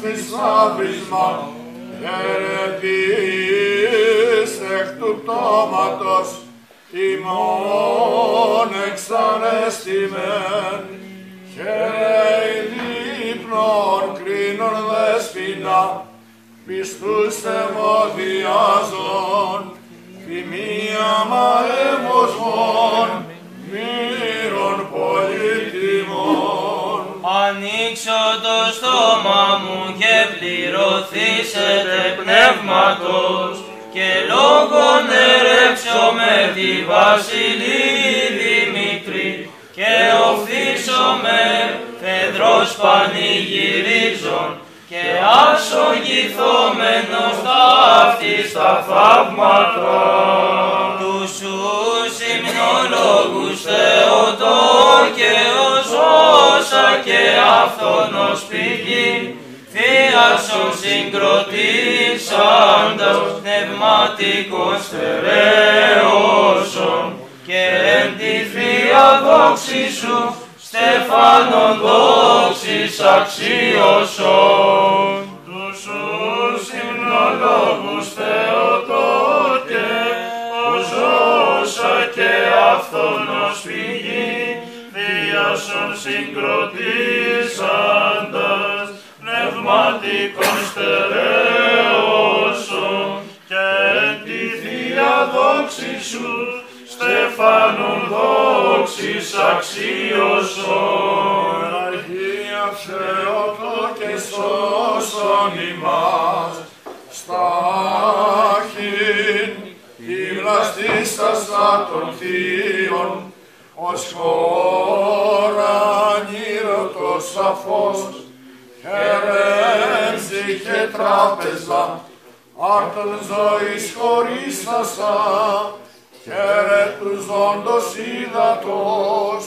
θησαύρισμα, χαιρετής εκ του πτώματος, ημών εξανέστημεν, χαιρέι δείπνον κρίνον δέσποινα, πιστούς εμοδιάζων, φημία μαέμοσμον, μύρων πολύτιμων. Ανοίξω το στόμα μου και πληρωθήσετε πνεύματος, και λόγον ερέψω με τη βασιλή Δημήτρη, και οφθήσομαι φεδρός πανηγυρίζων, και ασογηθόμενος ταύτης τα θαύματα. Τους ους υμνολόγους Θεοτόκε ως όσα και αυτόν ως πηγή, θείασον συγκροτήσαντας πνευματικών στερεώσεων, και εν τη Θεία δόξη σου στεφάνων δόξης αξίωσον. Τους ους υμνολόγους Θεοτόκε, ως όσα και αυτόν ως πηγή, θείασον συγκροτήσαντας πνευματικών στερεώσεων, και εν τη Θεία δόξη σου στεφάνων δόξης αξίωσον. Αγία Θεοτόκε σώσον ημάς, στάχην υμναστήσασα των θείων, ως χώρα ανήρωτος σαφός, χαιρέμψη και τράπεζα, άρτων ζωής χωρίσασα, χαίρε του ζώντος ύδατος,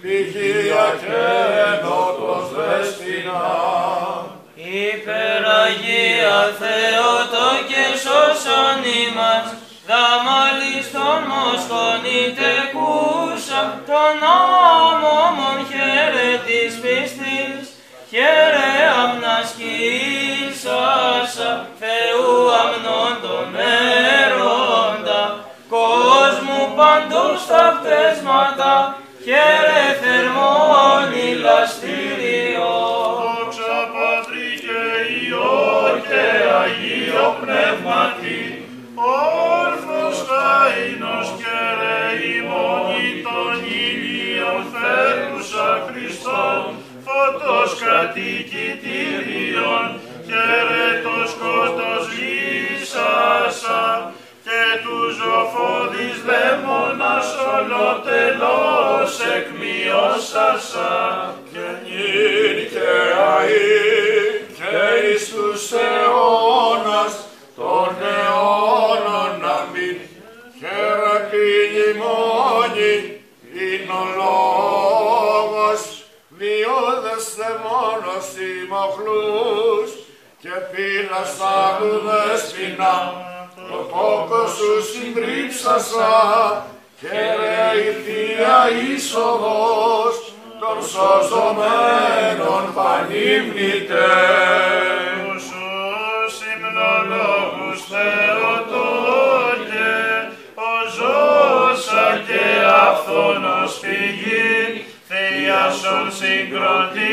πηγεία και ενότος δέσποινα. Υπεραγία Θεοτόκε σώσον ημάς, δαμαλίστων μοσχονείτε κούσα, των άμωμων χαίρε της πίστης, χαίρε αμνασκήσασα, Θεού αμνών τον έρωτα, κόσμου παντούς τα πτέσματα, χαίρε θερμόν ηλαστήριο. Δόξα Πατρί και Υιό και Αγίο Πνεύματι, όρθος χαΐνος και ρεημόνι των ηλίων φέρουσα Χριστόν, φωτός κατοικητήριον, χαίρε το σκότος λύσασα, και του ζωφώδης δαίμονας ολοτελώς εκμειώσασα. Και νυν και αεί και εις τους αιώνας των αιώνων αμήν. Χαίρε ποιμνημόνη ειν ο λόγος, διούδες δαιμόνος ημοχλούς, και πύλας άλλου δέσποινα, το τόκο σου συντρίψασα, χαίρε η Θεία είσοδος των σωζωμένων πανύμνητε. Τους ους υμνολόγους Θεοτόκε, ως όσα και αυτόν ως πηγή, θείασον συγκροτή